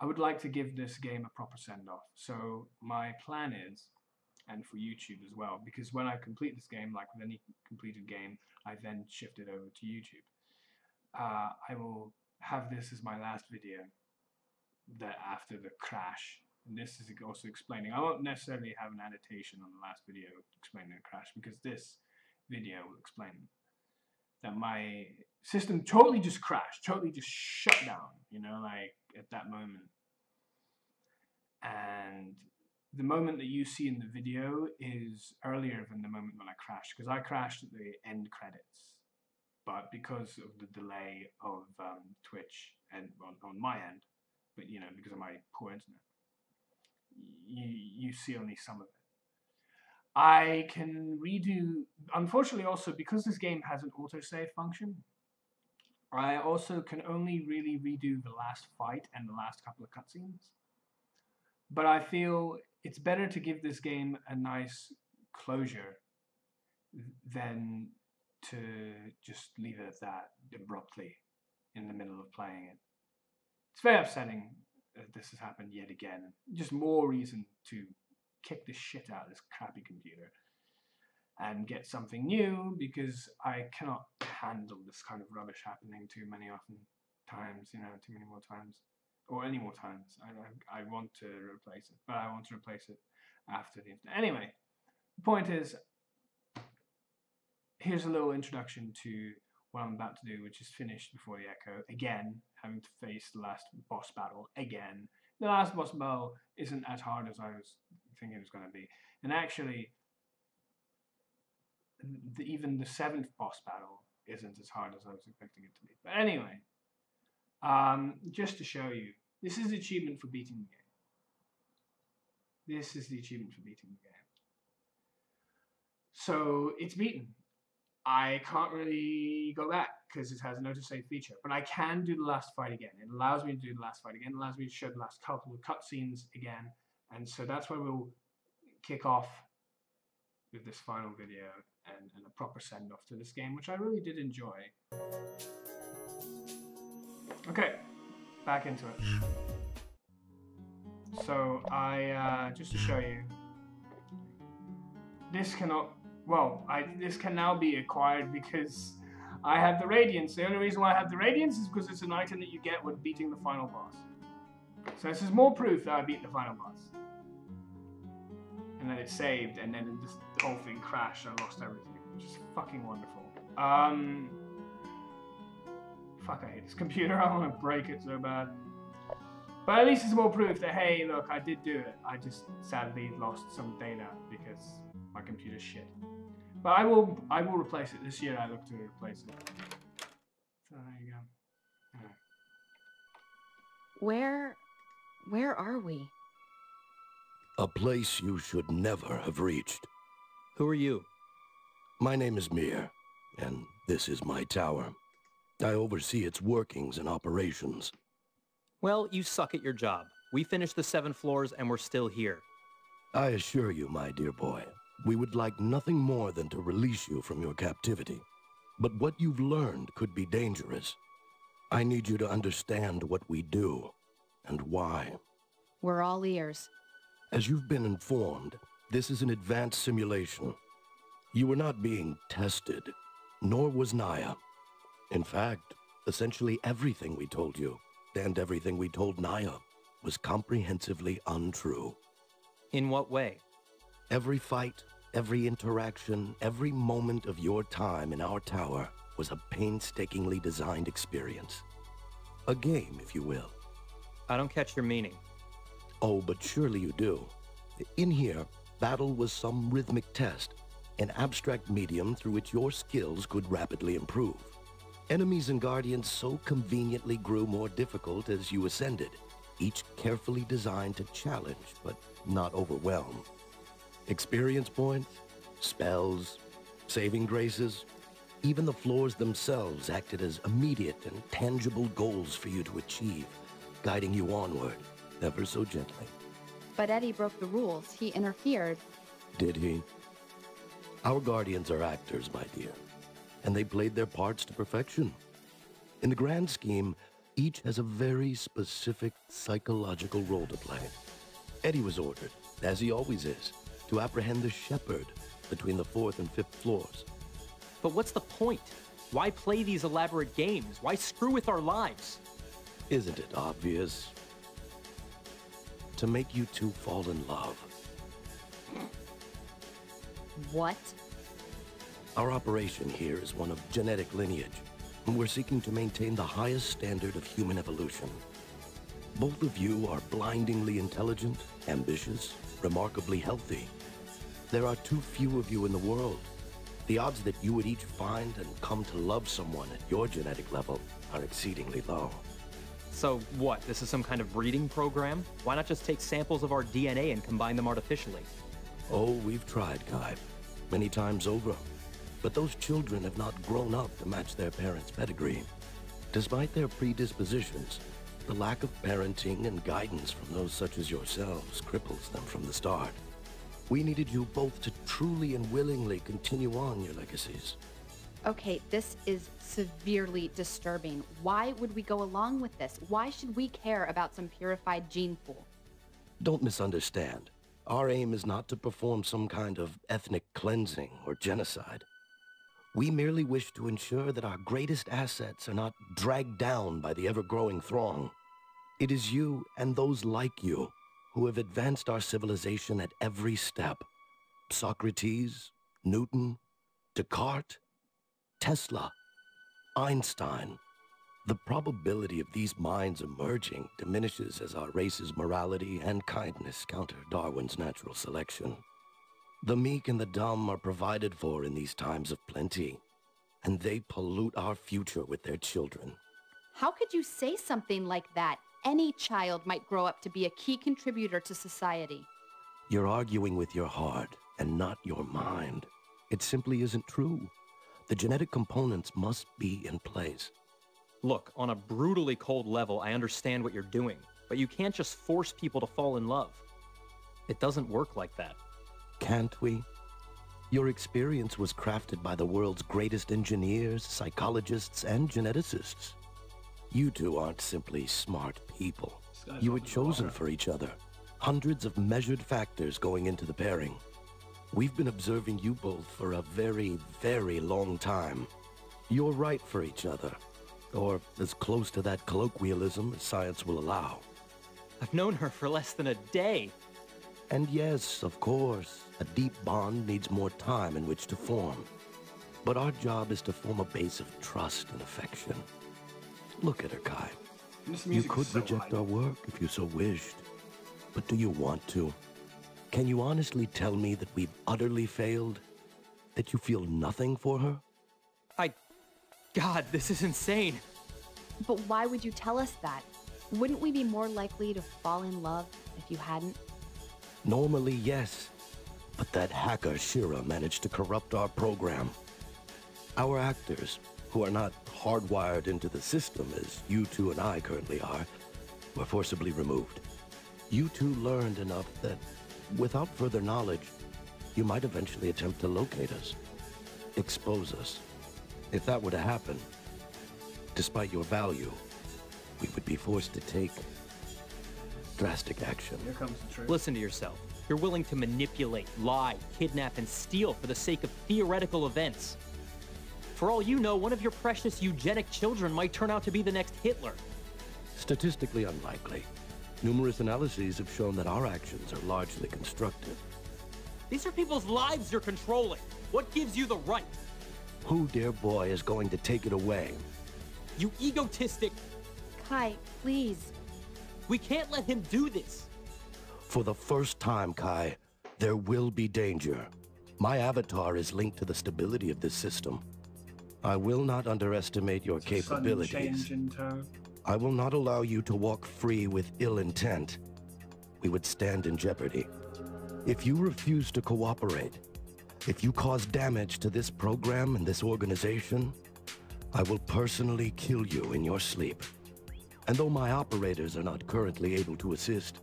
I would like to give this game a proper send-off. So my plan is, and for YouTube as well, because when I complete this game, like with any completed game, I then shift it over to YouTube. I will have this as my last video that after the crash. And this is also explaining. I won't necessarily have an annotation on the last video explaining the crash, because this video will explain that my system totally just crashed, totally just shut down, you know, like at that moment. And the moment that you see in the video is earlier than the moment when I crashed, because I crashed at the end credits. But because of the delay of Twitch and on my end, but you know, because of my poor internet, you see only some of it. I can redo, unfortunately also because this game has an autosave function, I also can only really redo the last fight and the last couple of cutscenes. But I feel it's better to give this game a nice closure than to just leave it at that abruptly in the middle of playing it. It's very upsetting that this has happened yet again. Just more reason to kick the shit out of this crappy computer and get something new, because I cannot handle this kind of rubbish happening too many times, you know, too many more times. Or any more times. I want to replace it, but I want to replace it after the internet. Anyway, the point is, here's a little introduction to what I'm about to do, which is finish before the echo. Again, having to face the last boss battle again. The last boss battle isn't as hard as I was thinking it was going to be. And actually, even the 7th boss battle isn't as hard as I was expecting it to be. But anyway, just to show you, this is the achievement for beating the game. This is the achievement for beating the game. So it's beaten. I can't really go back because it has an autosave feature, but I can do the last fight again. It allows me to do the last fight again. It allows me to show the last couple of cutscenes again, and so that's where we'll kick off with this final video and a proper send-off to this game, which I really did enjoy. Okay, back into it. So just to show you, this cannot, well, this can now be acquired because I have the Radiance. The only reason why I have the Radiance is because it's an item that you get when beating the final boss. So this is more proof that I beat the final boss. And then it saved, and then this whole thing crashed, and I lost everything, which is fucking wonderful. Fuck, I hate this computer. I want to break it so bad. But at least it's more proof that, hey, look, I did do it. I just sadly lost some data because my computer's shit. But I will replace it. This year I look to replace it. So there you go. Right. Where are we? A place you should never have reached. Who are you? My name is Mir, and this is my tower. I oversee its workings and operations. Well, you suck at your job. We finished the 7 floors and we're still here. I assure you, my dear boy, we would like nothing more than to release you from your captivity. But what you've learned could be dangerous. I need you to understand what we do, and why. We're all ears. As you've been informed, this is an advanced simulation. You were not being tested, nor was Naya. In fact, essentially everything we told you, and everything we told Naya, was comprehensively untrue. In what way? Every fight, every interaction, every moment of your time in our tower was a painstakingly designed experience. A game, if you will. I don't catch your meaning. Oh, but surely you do. In here, battle was some rhythmic test, an abstract medium through which your skills could rapidly improve. Enemies and guardians so conveniently grew more difficult as you ascended, each carefully designed to challenge, but not overwhelm. Experience points, spells, saving graces, even the floors themselves acted as immediate and tangible goals for you to achieve, guiding you onward, ever so gently. But Eddie broke the rules. He interfered. Did he? Our guardians are actors, my dear, and they played their parts to perfection. In the grand scheme, Each has a very specific psychological role to play. Eddie was ordered, as he always is, to apprehend the shepherd between the 4th and 5th floors. But what's the point? Why play these elaborate games? Why screw with our lives? Isn't it obvious? To make you two fall in love. What? Our operation here is one of genetic lineage, and we're seeking to maintain the highest standard of human evolution. Both of you are blindingly intelligent, ambitious, remarkably healthy. There are too few of you in the world. The odds that you would each find and come to love someone at your genetic level are exceedingly low. So what, this is some kind of breeding program? Why not just take samples of our DNA and combine them artificially? Oh, we've tried, Kai. Many times over. But those children have not grown up to match their parents' pedigree. Despite their predispositions, the lack of parenting and guidance from those such as yourselves cripples them from the start. We needed you both to truly and willingly continue on your legacies. Okay, this is severely disturbing. Why would we go along with this? Why should we care about some purified gene pool? Don't misunderstand. Our aim is not to perform some kind of ethnic cleansing or genocide. We merely wish to ensure that our greatest assets are not dragged down by the ever-growing throng. It is you and those like you who have advanced our civilization at every step. Socrates, Newton, Descartes, Tesla, Einstein. The probability of these minds emerging diminishes as our race's morality and kindness counter Darwin's natural selection. The meek and the dumb are provided for in these times of plenty, and they pollute our future with their children. How could you say something like that? Any child might grow up to be a key contributor to society. You're arguing with your heart and not your mind. It simply isn't true. The genetic components must be in place. Look, on a brutally cold level, I understand what you're doing, but you can't just force people to fall in love. It doesn't work like that. Can't we? Your experience was crafted by the world's greatest engineers, psychologists, and geneticists. You two aren't simply smart people. You were chosen for each other. Hundreds of measured factors going into the pairing. We've been observing you both for a very, very long time. You're right for each other. Or as close to that colloquialism as science will allow. I've known her for less than a day. And yes, of course, a deep bond needs more time in which to form. But our job is to form a base of trust and affection. Look at her, Kai. You could reject our work if you so wished. But do you want to? Can you honestly tell me that we've utterly failed? That you feel nothing for her? God, this is insane. But why would you tell us that? Wouldn't we be more likely to fall in love if you hadn't? Normally, yes. But that hacker Shira managed to corrupt our program. Our actors, who are not hardwired into the system as you two and I currently are, were forcibly removed. You two learned enough that, without further knowledge, you might eventually attempt to locate us, expose us. If that were to happen, despite your value, we would be forced to take drastic action. Here comes the truth. Listen to yourself. You're willing to manipulate, lie, kidnap, and steal for the sake of theoretical events. For all you know, one of your precious eugenic children might turn out to be the next Hitler. Statistically unlikely. Numerous analyses have shown that our actions are largely constructive. These are people's lives you're controlling. What gives you the right? Who, dear boy, is going to take it away? You egotistic... Kai, please. We can't let him do this. For the first time, Kai, there will be danger. My avatar is linked to the stability of this system. I will not underestimate your capabilities. Sudden change in tone. I will not allow you to walk free with ill intent. We would stand in jeopardy. If you refuse to cooperate, if you cause damage to this program and this organization, I will personally kill you in your sleep. And though my operators are not currently able to assist,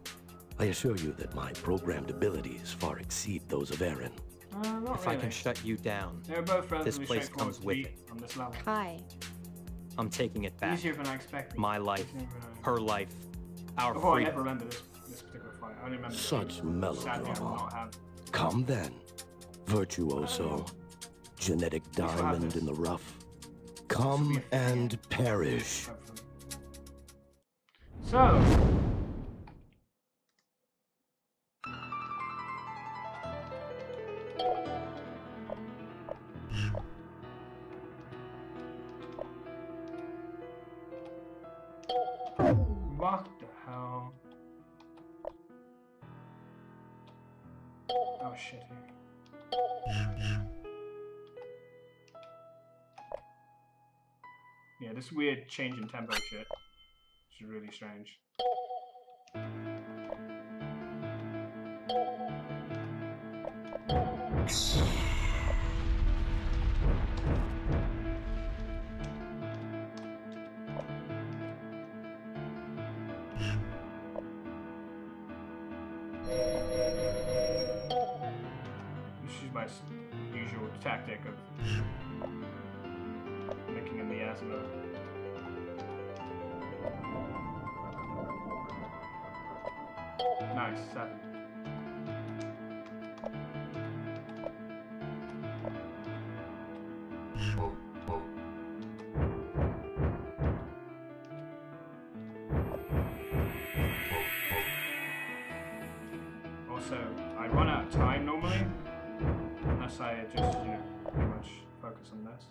I assure you that my programmed abilities far exceed those of Aaron. Not If really. I can shut you down, They're both this relatively place straightforward comes with to beat it. on this level. Kai, I'm taking it back. Easier than I expected. My life, her life, our Oh, I freedom. never remember this particular fight. I only remember Such sadly, I melodrama. will not have. Come then, virtuoso, genetic diamond in the rough. Come and perish. Hopefully. So. What the hell? Oh shit. Yeah, this weird change in tempo shit. Which is really strange. This is my usual tactic of making a miasma. Nice, 7. Also, I run out of time normally, unless I just, you know, pretty much focus on this.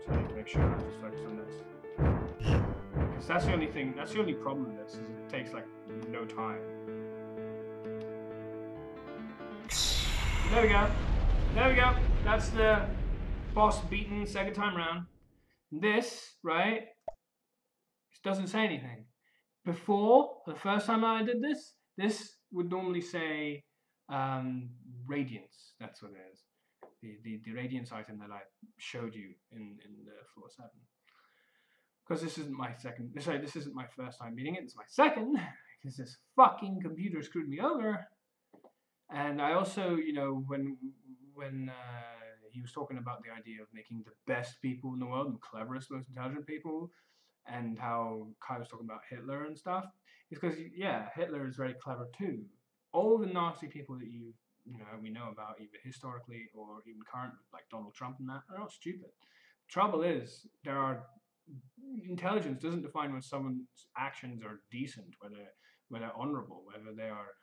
So I need to make sure I just focus on this. Because that's the only thing, that's the only problem with this, is it takes like no time. There we go. There we go. That's the boss beaten second time round. This, right, it doesn't say anything. Before, the first time I did this, this would normally say radiance. That's what it is. The radiance item that I showed you in the floor 7. Because this isn't my second. Sorry, this isn't my first time beating it. It's my second, because this fucking computer screwed me over. And I also, you know, when he was talking about the idea of making the best people in the world, the cleverest, most intelligent people, and how Kai was talking about Hitler and stuff, it's because, yeah, Hitler is very clever too. All the Nazi people that we know about, either historically or even current, like Donald Trump and that, are not stupid. Trouble is, intelligence doesn't define when someone's actions are decent, whether they're honorable, whether they are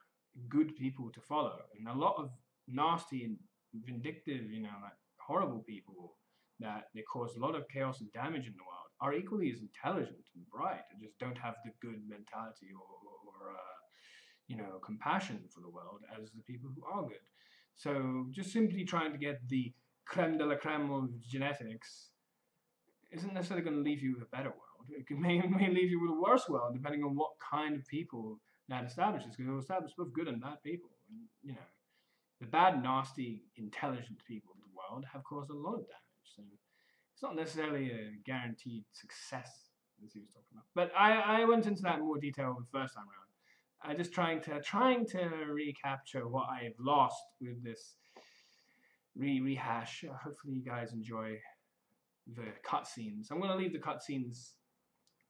good people to follow. And a lot of nasty and vindictive, like horrible people that they cause a lot of chaos and damage in the world are equally as intelligent and bright, and just don't have the good mentality or compassion for the world as the people who are good. So just simply trying to get the creme de la creme of genetics isn't necessarily going to leave you with a better world. It may leave you with a worse world, depending on what kind of people that establishes, because it will establish both good and bad people. And, the bad, nasty, intelligent people of the world have caused a lot of damage. So it's not necessarily a guaranteed success, as he was talking about. But I went into that in more detail the first time around. I just trying to recapture what I've lost with this rehash. Hopefully you guys enjoy the cutscenes. I'm going to leave the cutscenes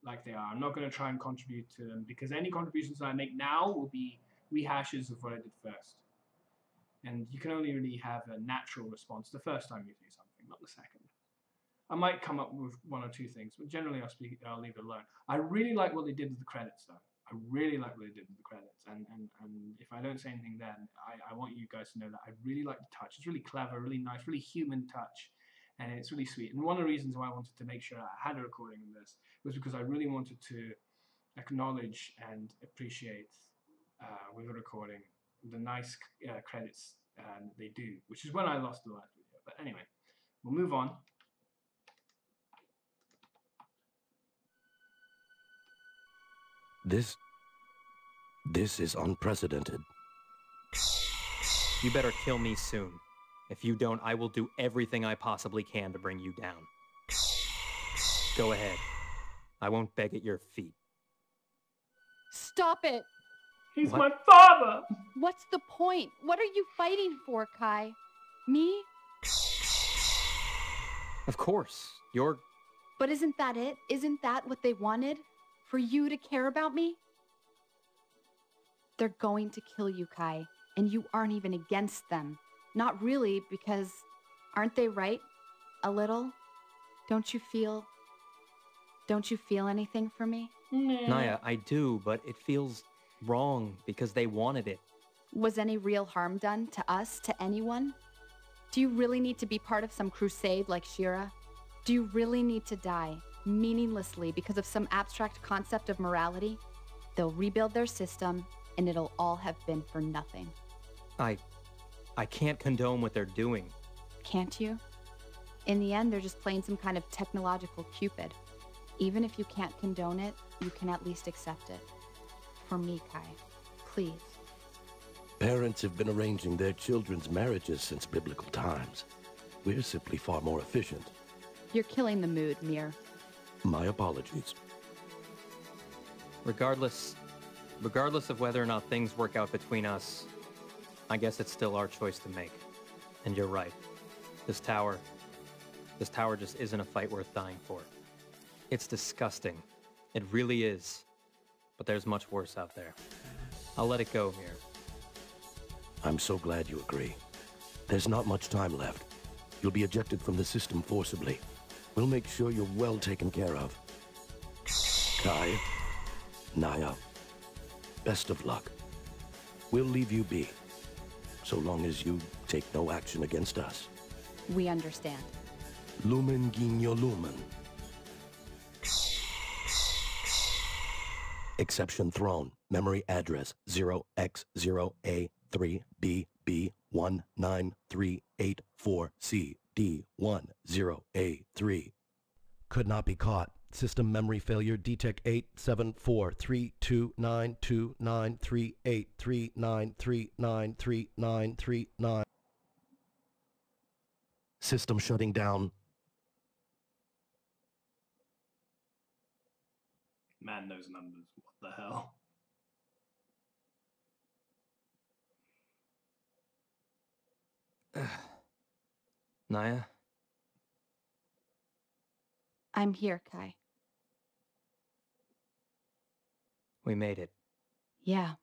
like they are. I'm not going to try and contribute to them, because any contributions that I make now will be rehashes of what I did first. And you can only really have a natural response the first time you do something, not the second. I might come up with one or two things, but generally I'll leave it alone. I really like what they did with the credits, though. I really like what they did with the credits, and if I don't say anything then, I want you guys to know that I really like the touch. It's really clever, really nice, really human touch, and it's really sweet. And one of the reasons why I wanted to make sure I had a recording of this was because I really wanted to acknowledge and appreciate with the recording the nice credits they do, which is when I lost the last video. But anyway, we'll move on. This is unprecedented. You better kill me soon. If you don't, I will do everything I possibly can to bring you down. Go ahead. I won't beg at your feet. Stop it! He's my father! What's the point? What are you fighting for, Kai? Me? Of course. You're... But isn't that it? Isn't that what they wanted? For you to care about me? They're going to kill you, Kai, and you aren't even against them. Not really, because aren't they right? A little? Don't you feel anything for me? Naya, I do, but it feels wrong because they wanted it. Was any real harm done to us, to anyone? Do you really need to be part of some crusade like Shira? Do you really need to die, meaninglessly, because of some abstract concept of morality? They'll rebuild their system, and it'll all have been for nothing. I can't condone what they're doing. Can't you? In the end, they're just playing some kind of technological Cupid. Even if you can't condone it, you can at least accept it. For me, Kai. Please. Parents have been arranging their children's marriages since biblical times. We're simply far more efficient. You're killing the mood, Mir. My apologies. Regardless of whether or not things work out between us, I guess it's still our choice to make. And you're right. This tower just isn't a fight worth dying for. It's disgusting. It really is. But there's much worse out there. I'll let it go, Mir. I'm so glad you agree. There's not much time left. You'll be ejected from the system forcibly. We'll make sure you're well taken care of. Kai, Naya, best of luck. We'll leave you be, so long as you take no action against us. We understand. Lumen Ginyo Lumen. Exception thrown. Memory address 0x0A3B19384CD10A3. Could not be caught. System memory failure. Detect 8743292938393939339. System shutting down. Man knows numbers. What the hell? Naya? I'm here, Kai. We made it. Yeah.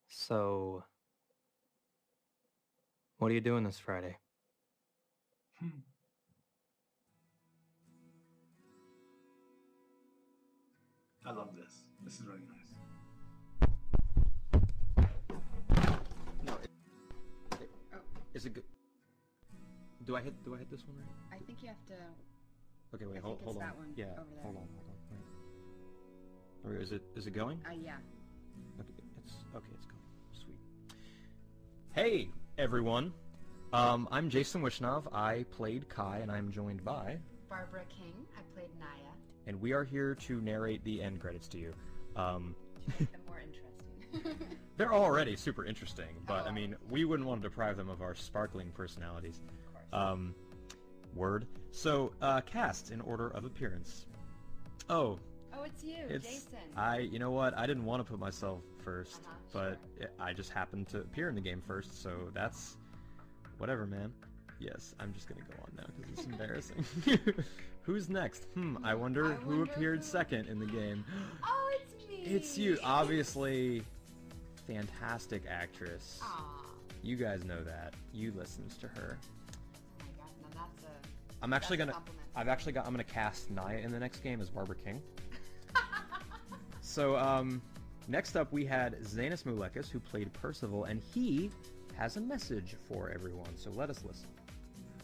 So... what are you doing this Friday? I love this. This is really nice. No, is it good? Do I hit this one right? I think you have to... Okay, wait, I hold think it's on. that one Yeah, over there. hold on. Wait. Is it going? Yeah. Okay, it's going. Sweet. Hey, everyone. I'm Jason Wishnov. I played Kai, and I'm joined by Barbara King. I played Naya. and we are here to narrate the end credits to you. Make them more interesting. They're already super interesting, but Oh. I mean, we wouldn't want to deprive them of our sparkling personalities. Of course. Word. So, cast in order of appearance. Oh, It's you, Jason. you know what? I didn't want to put myself first, but Sure. I just happened to appear in the game first, so that's whatever, man. Yes, I'm just gonna go on now because it's embarrassing. Who's next? I wonder who appeared second in the game. Oh, it's me. It's you, obviously. Fantastic actress. Aw. You guys know that. You listens to her. Oh my god, now that's a... I'm actually that's a gonna. compliment. I'm gonna cast Naya in the next game as Barbara King. So next up we had Zanis Mulekis, who played Percival, and he has a message for everyone. So let us listen.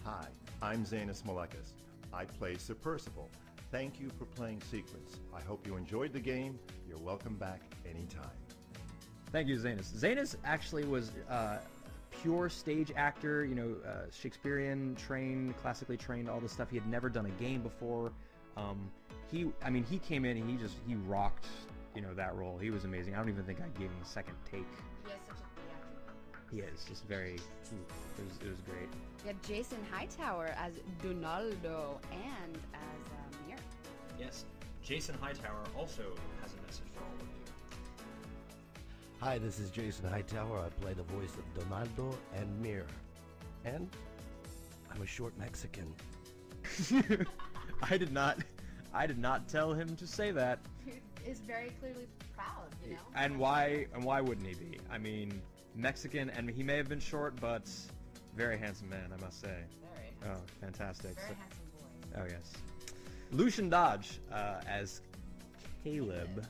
Hi, I'm Zanis Mulekis. I play Sir Percival. Thank you for playing Sequence. I hope you enjoyed the game. You're welcome back anytime. Thank you, Zanis. Zanis actually was pure stage actor, you know, Shakespearean trained, classically trained, all this stuff. He had never done a game before. He came in and he rocked, you know, that role. He was amazing. I don't even think I gave him a second take. He has such a theatrical... He is just very, it was great. We had Jason Hightower as Donaldo and as Mir. Yes, Jason Hightower also has a message for all of you. Hi, this is Jason Hightower. I play the voice of Donaldo and Mir. And I I'm a short Mexican. I did not tell him to say that. He is very clearly proud, you know? And why wouldn't he be? I mean, Mexican, and he may have been short, but very handsome man, I must say. Very Oh, handsome. fantastic. Very So- handsome boy. oh, yes. Lucian Dodge as Caleb.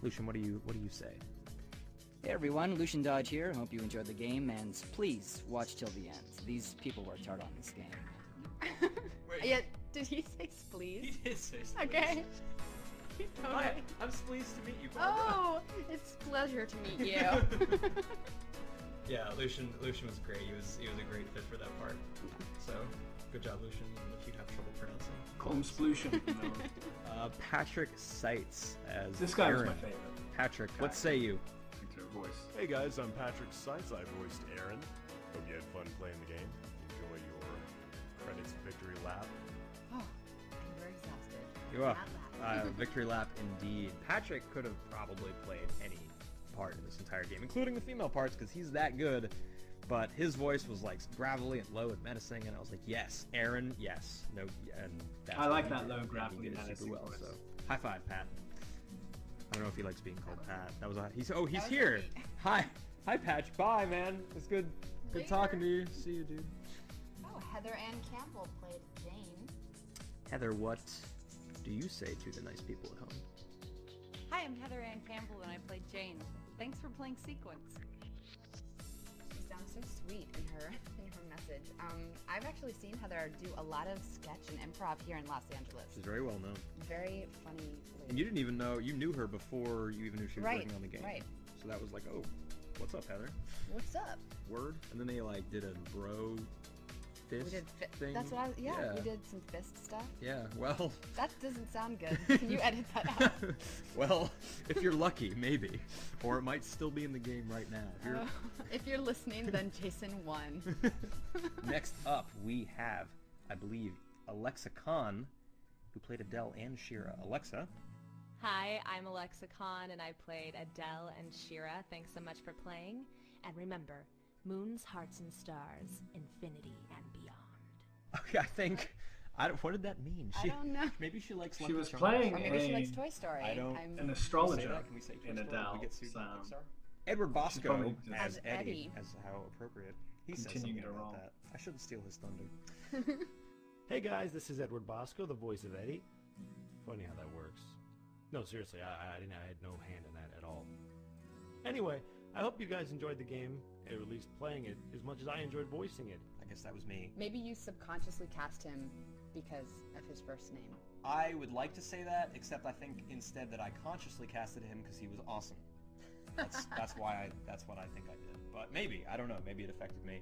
Lucian, what do you say? Hey everyone, Lucian Dodge here. Hope you enjoyed the game, and please watch till the end. These people worked hard on this game. Yeah, did he say please? did say Okay. Hi, I'm pleased to meet you, Barbara. Oh, it's a pleasure to meet you. Yeah, Lucian was great. He was a great fit for that part. So, good job, Lucian, even if you'd have trouble pronouncing. Call him Splution. Patrick Seitz as This guy was Aaron. my favorite. Patrick, what say you? Particular voice. Hey guys, I'm Patrick Seitz. I voiced Aaron. Hope you had fun playing the game. Enjoy your credits victory lap. Oh, I'm very exhausted. You are. Not that. Victory lap indeed. Patrick could have probably played any part in this entire game, including the female parts, because he's that good. But his voice was like gravelly and low and menacing, and I was like, yes, Aaron, yes, no, and that's I what like he that did, low, and he gravelly, did it menacing super well. voice. So, high five, Pat. I don't know if he likes being called Pat. That was he's That was here. me. Hi, Patch. Bye, man. It's good talking to you. See you, dude. Oh, Heather Ann Campbell played Jane. Heather, what do you say to the nice people at home? Hi, I'm Heather Ann Campbell and I played Jane. Thanks for playing Sequence. She sounds so sweet in her message. I've actually seen Heather do a lot of sketch and improv here in Los Angeles. She's very well known. Very funny lady. And you didn't even know, you knew her before you even knew she was Right, working on the game. right. So that was like, oh, what's up, Heather? What's up? Word. And then they like did a bro fist We did thing. That's what we did some fist stuff. Yeah, well. That doesn't sound good. Can you edit that out? Well, if you're lucky, maybe. Or it might still be in the game right now. If you're... If you're listening, then Jason won. Next up, we have, I believe, Alexa Khan, who played Adele and Shira. Alexa. Hi, I'm Alexa Khan, and I played Adele and Shira. Thanks so much for playing. And remember, moons, hearts, and stars, infinity and beyond. Okay, I think... what did that mean? I don't know. Maybe she likes She Lucky was Charms. playing Or maybe she a- likes Toy Story. I don't- I'm- An Say astrologer that? Can we say Toy in Story? Adele. We get sued by So Pixar? Edward Bosco probably as As Eddie. Eddie. As how appropriate. He says Continuing something to about roll. that. I shouldn't steal his thunder. Hey guys, this is Edward Bosco, the voice of Eddie. Funny how that works. No, seriously, I had no hand in that at all. Anyway, I hope you guys enjoyed the game, or at least playing it, as much as I enjoyed voicing it. I guess that was me. Maybe you subconsciously cast him because of his first name. I would like to say that, except I think instead that I consciously casted him because he was awesome. That's what I think I did. But maybe, I don't know, maybe it affected me.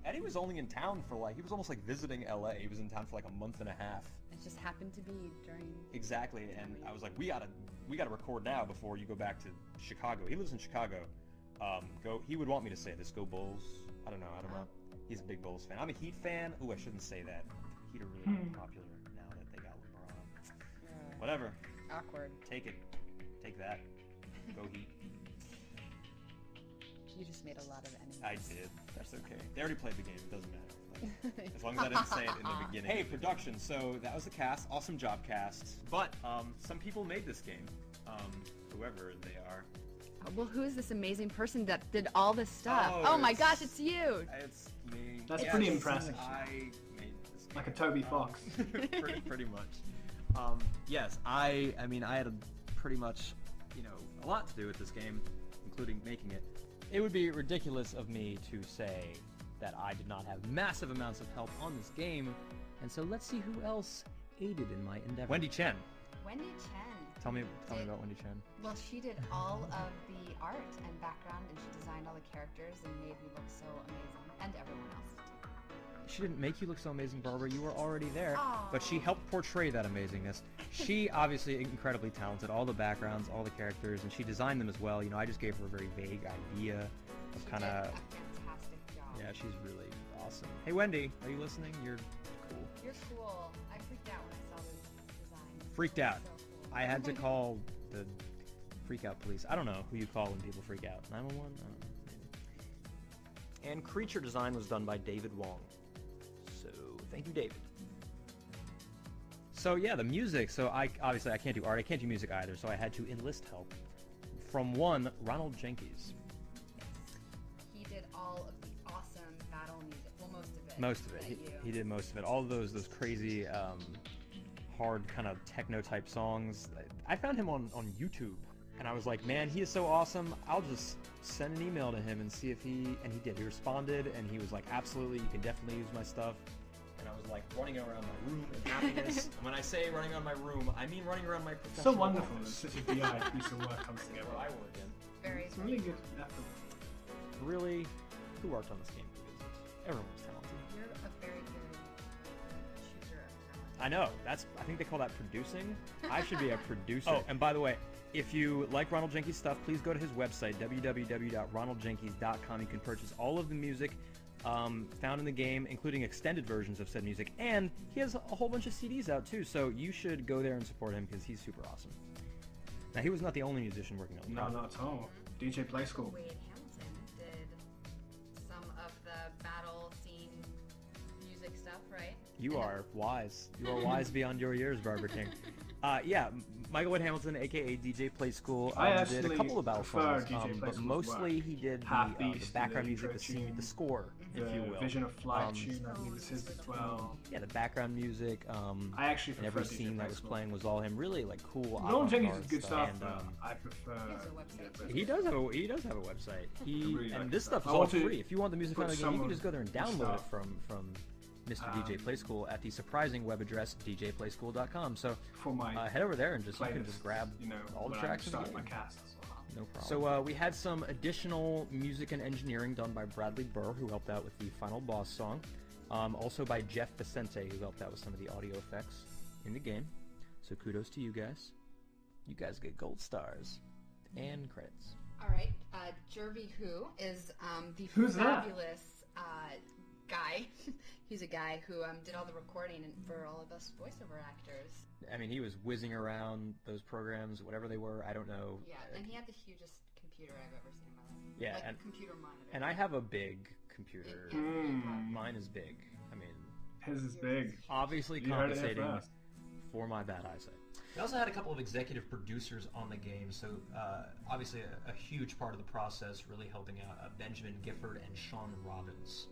Eddie was only in town for he was almost like visiting LA. He was in town for like a month and a half. It just happened to be during... Exactly, and I was like, we gotta record now before you go back to Chicago. He lives in Chicago. He would want me to say this, go Bulls. I don't know. He's a big Bulls fan. I'm a Heat fan. Ooh, I shouldn't say that. Heat are really popular now that they got LeBron. Whatever. Awkward. Take it. Take that. Go Heat. You just made a lot of enemies. I did. That's okay. They already played the game. It doesn't matter. As long as I didn't say it in the beginning. Hey, production. So that was the cast. Awesome job, cast. But some people made this game. Whoever they are. Well, who is this amazing person that did all this stuff? Oh my gosh, it's you! It's me. That's pretty impressive. I made this game. like a Toby Fox. pretty much. Yes, I mean, I had pretty much, a lot to do with this game, including making it. It would be ridiculous of me to say that I did not have massive amounts of help on this game, and so let's see who else aided in my endeavor. Wendy Chen. Wendy Chen. Tell me about Wendy Chen. Well, she did all of the art and background, and she designed all the characters and made me look so amazing, and everyone else. She didn't make you look so amazing, Barbara. You were already there. Aw. But she helped portray that amazingness. She obviously incredibly talented. All the backgrounds, all the characters, and she designed them as well. I just gave her a very vague idea of She kind did of... a fantastic job. Yeah, she's really awesome. Hey, Wendy, are you listening? You're cool. You're cool. I freaked out when I saw the design. Freaked out. So cool. I had to call the freak out police. I don't know who you call when people freak out. 911? I don't know. Maybe. And creature design was done by David Wong. So Thank you, David. So yeah, the music. So I can't do art. I can't do music either. So I had to enlist help from one Ronald Jenkins. He did all of the awesome battle music. Well, most of it. Most of it. He did most of it. All of those crazy, hard kind of techno type songs. I found him on YouTube, and I was like, man, he is so awesome. I'll just send an email to him and see if he did. He responded, and he was like, absolutely, you can definitely use my stuff. And I was like running around my room in happiness. And when I say running around my room, I mean running around my professional So wonderful that office. such a DI piece of work comes together. Where I work in. Very It's really good effort. Really, who worked on this game? Everyone was talented. You're a very good chooser of talent. I know. I think they call that producing. I should be a producer. Oh, and by the way, if you like Ronald Jenkins' stuff, please go to his website, www.ronaldjenkins.com. You can purchase all of the music found in the game, including extended versions of said music, and he has a whole bunch of CDs out too, so you should go there and support him because he's super awesome. Now, he was not the only musician working on the No, not at all. DJ Play School. Wade Hamilton did some of the battle scene music stuff, right? You are wise. You are wise beyond your years, Barber King. Yeah, Michael Wade Hamilton, aka DJ Play School, did a couple of battle songs, but mostly he did the background music, the score, if you will. Vision of Flight tune, I think this is as well. Yeah, the background music. I actually and prefer every scene that was playing was all him. Really like cool. Ronald Jenkins is good stuff. And, I prefer. he does have a website. Really And like this stuff is all free. If you want the music found in the game, you can just go there and download it from Mr. DJ Play School at the surprising web address djplayschool.com. So head over there and you can just grab all the tracks in the game. My cast as well. No problem. So we had some additional music and engineering done by Bradley Burr, who helped out with the final boss song. Also by Jeff Vicente, who helped out with some of the audio effects in the game. So kudos to you guys. You guys get gold stars and credits. All right, Jervy Who is the Who's fabulous guy. He's a guy who did all the recording for all of us voiceover actors. I mean, he was whizzing around those programs, whatever they were. I don't know. Yeah, and he had the hugest computer I've ever seen in my life. Yeah, like and computer monitor. And I have a big computer. Mine is big. I mean, his is big. Obviously You heard it here compensating first. for my bad eyesight. We also had a couple of executive producers on the game, so obviously a huge part of the process, really helping out Benjamin Gifford and Sean Robbins.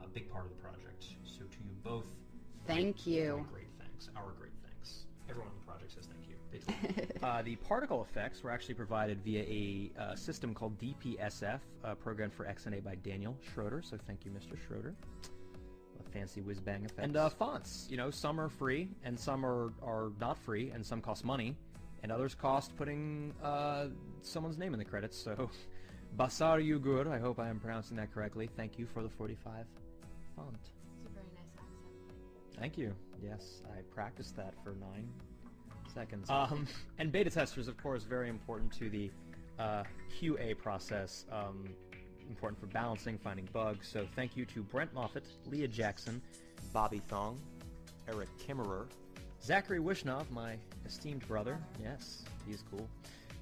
A big part of the project. So to you both, thank you. Great thanks. Our great thanks. Everyone on the project says thank you. They do. The particle effects were actually provided via a system called DPSF, programmed for XNA by Daniel Schroeder. So thank you, Mr. Schroeder. A fancy whiz-bang effect. And fonts. Some are free, and some are not free, and some cost money, and others cost putting someone's name in the credits. So Basar Yugur, I hope I am pronouncing that correctly. Thank you for the 45 font. It's a very nice accent. Thank you. Yes, I practiced that for 9 seconds. And beta testers, of course, very important to the QA process. Important for balancing, finding bugs. So thank you to Brent Moffitt, Leah Jackson, Bobby Thong, Eric Kimmerer, Zachary Wishnov, my esteemed brother. Yes, he's cool.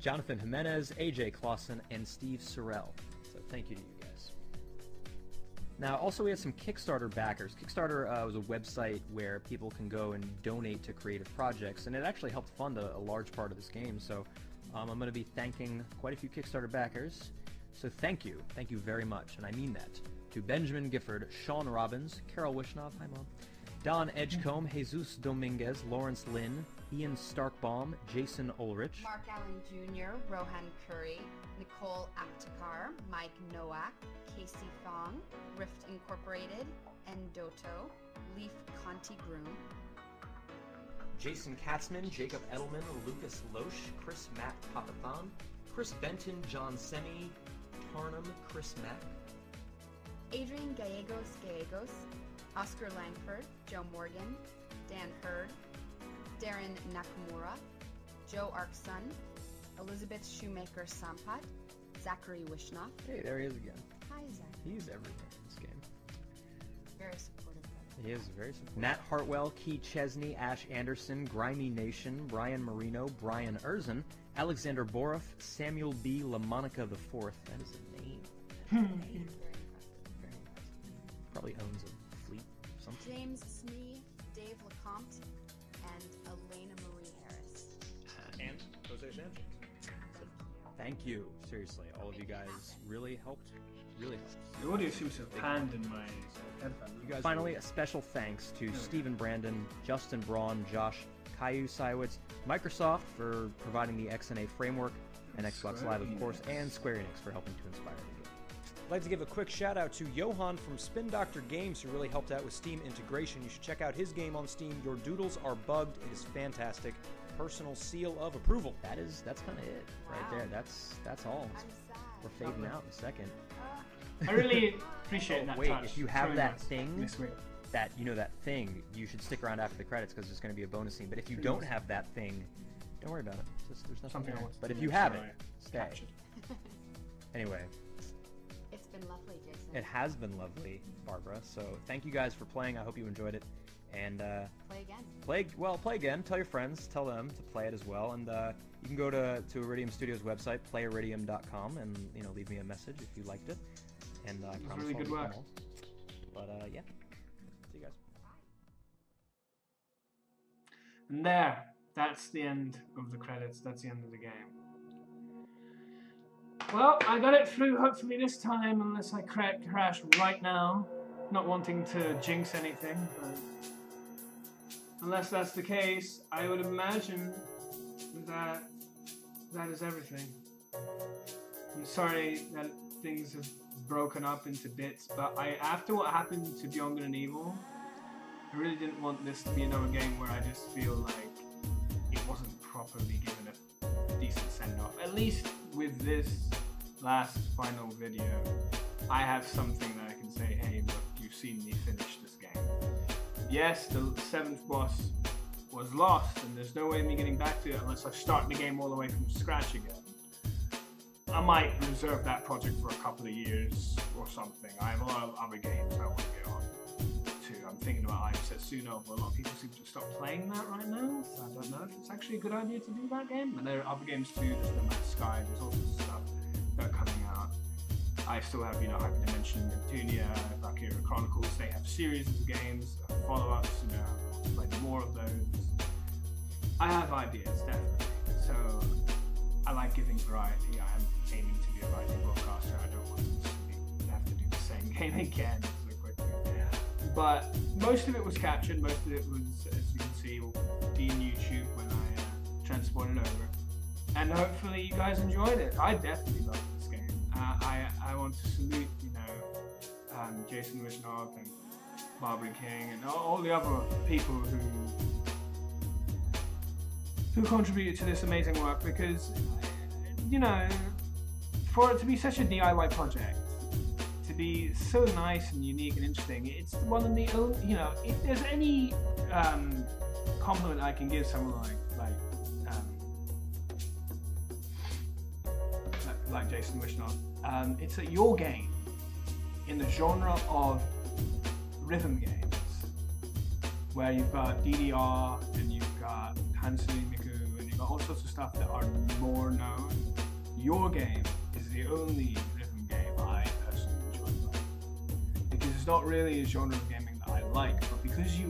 Jonathan Jimenez, AJ Clausen, and Steve Sorrell. So thank you to you guys. Now, also we have some Kickstarter backers. Kickstarter was a website where people can go and donate to creative projects, and it actually helped fund a large part of this game. So I'm going to be thanking quite a few Kickstarter backers. So thank you very much, and I mean that, to Benjamin Gifford, Sean Robbins, Carol Wishnov, hi Mom, Don Edgecombe, Jesus Dominguez, Lawrence Lynn, Ian Starkbaum, Jason Ulrich, Mark Allen Jr., Rohan Curry, Nicole Aptekar, Mike Nowak, Casey Thong, Rift Incorporated, Endoto, Leaf Conti Groom, Jason Katzman, Jacob Edelman, Lucas Loesch, Chris Matt Papathon, Chris Benton, John Semi, Tarnum, Chris Mack, Adrian Gallegos, Oscar Langford, Joe Morgan, Dan Hurd, Darren Nakamura, Joe Arkson, Elizabeth Shoemaker Sampat, Zachary Wishnov. Hey, there he is again. Hi, Zach. He's everywhere in this game. Very supportive. He is very supportive. Nat Hartwell, Key Chesney, Ash Anderson, Grimy Nation, Brian Marino, Brian Erzin, Alexander Boroff, Samuel B. LaMonica IV. That is a name. Very impressive. Very impressive. Probably owns a fleet or something. James Sneed. Thank you. Seriously, all of you guys really helped. Really helped. The audio seems to have panned in my headphones. You guys finally, a special thanks to Stephen Brandon, Justin Braun, Josh, Caillou Sywitz, Microsoft for providing the XNA framework, and Xbox Live, of course, and Square Enix for helping to inspire the game. I'd like to give a quick shout out to Johan from Spin Doctor Games, who really helped out with Steam integration. You should check out his game on Steam. Your Doodles Are Bugged. It is fantastic. Personal seal of approval. That's kind of it right there. That's all. We're fading out in a second. I really appreciate that. Wait, touch. if you have Very that nice. thing, This week. that you should stick around after the credits because there's going to be a bonus scene. But if you don't have that thing, don't worry about it. Just, there's nothing Something I there. wanted But to if you make have sure it, I stay. captured. Anyway, It's been lovely, Jason. it has been lovely, Barbara. So thank you guys for playing. I hope you enjoyed it. And Play again. play again. Tell your friends. Tell them to play it as well. And you can go to Iridium Studios' website, playiridium.com, and leave me a message if you liked it. And I promise really I'll good read them work. all. But yeah, see you guys. And there, that's the end of the credits. That's the end of the game. Well, I got it through hopefully this time, unless I crash right now. Not wanting to jinx anything, but unless that's the case, I would imagine that that is everything. I'm sorry that things have broken up into bits, but after what happened to Beyond Good and Evil, I really didn't want this to be another game where I just feel like it wasn't properly given a decent send-off. At least with this last final video, I have something that I can say, hey, look, you've seen me finish this game. Yes, the 7th boss was lost, and there's no way of me getting back to it unless I start the game all the way from scratch again. I might reserve that project for a couple of years or something. I have a lot of other games I want to get on to. I'm thinking about I've Setsuno, but a lot of people seem to stop playing that right now, so I don't know if it's actually a good idea to do that game. But there are other games too, there's No Man's Sky, there's all sorts of stuff that are coming out. I still have, Hyperdimension, Neptunia, Valkyria Chronicles. They have series of games, follow-ups, I want to play more of those. I have ideas, definitely. So I like giving variety. I am aiming to be a variety broadcaster. I don't want to have to do the same game again so quickly. But most of it was captured. Most of it was, as you can see, will be in YouTube when I transport it over. And hopefully you guys enjoyed it. I definitely loved this game. I want to salute, Jason Wishnov and Barbara King and all the other people who contributed to this amazing work, because, for it to be such a DIY project, to be so nice and unique and interesting, it's one of the only, if there's any compliment I can give someone like Jason Wishnov, it's that your game, in the genre of rhythm games, where you've got DDR and you've got Hansui Miku and you've got all sorts of stuff that are more known, your game is the only rhythm game I personally enjoy playing. Because it's not really a genre of gaming that I like, but because you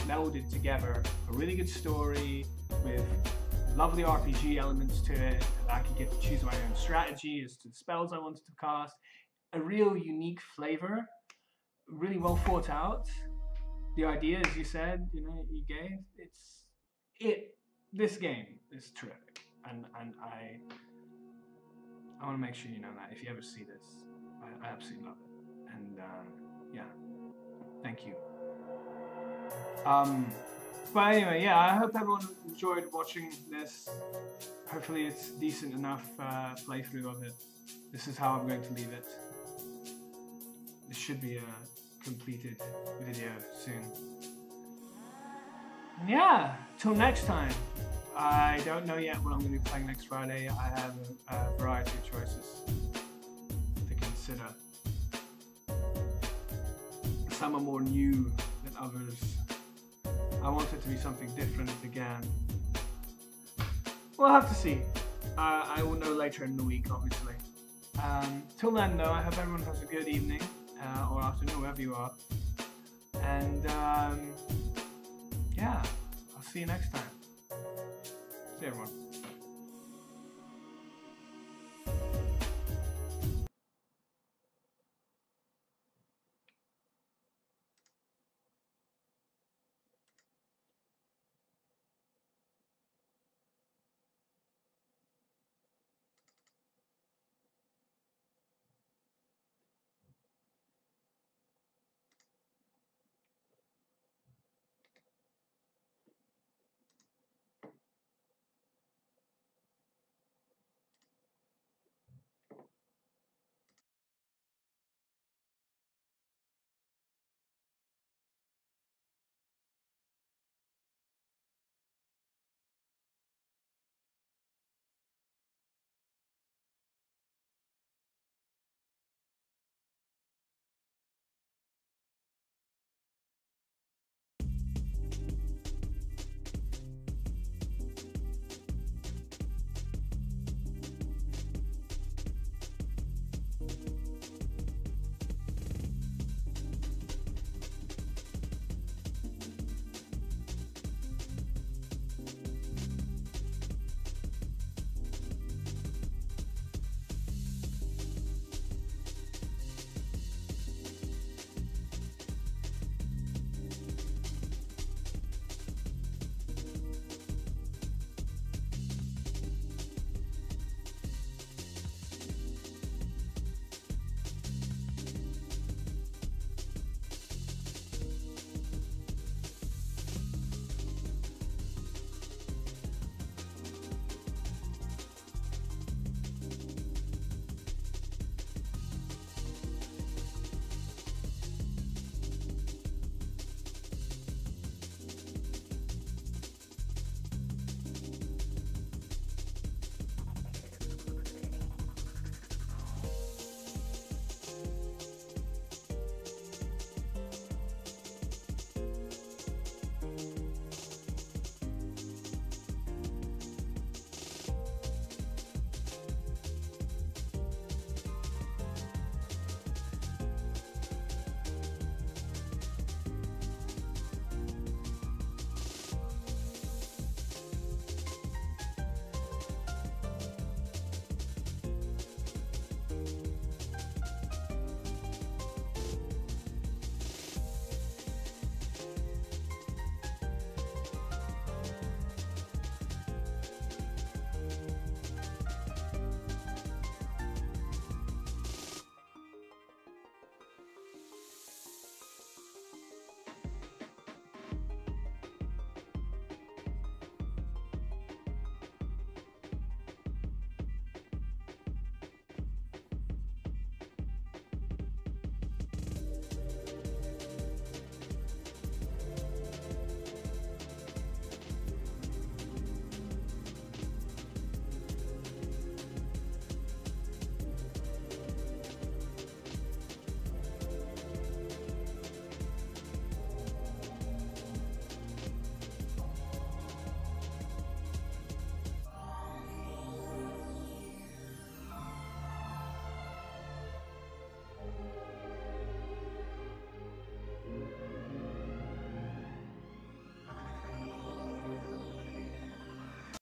melded together a really good story with lovely RPG elements to it, I could get to choose my own strategy as to the spells I wanted to cast, a real unique flavor, really well thought out. The idea, as you said, you gave, this game is terrific, and I want to make sure you know that if you ever see this, I absolutely love it, and yeah, thank you. But anyway, yeah, I hope everyone enjoyed watching this. Hopefully it's decent enough playthrough of it. This is how I'm going to leave it. This should be a completed video soon. And yeah, till next time. I don't know yet what I'm going to be playing next Friday. I have a variety of choices to consider. Some are more new than others. I want it to be something different again. We'll have to see. I will know later in the week, obviously. Till then, though, I hope everyone has a good evening or afternoon, wherever you are. And yeah, I'll see you next time. See you, everyone.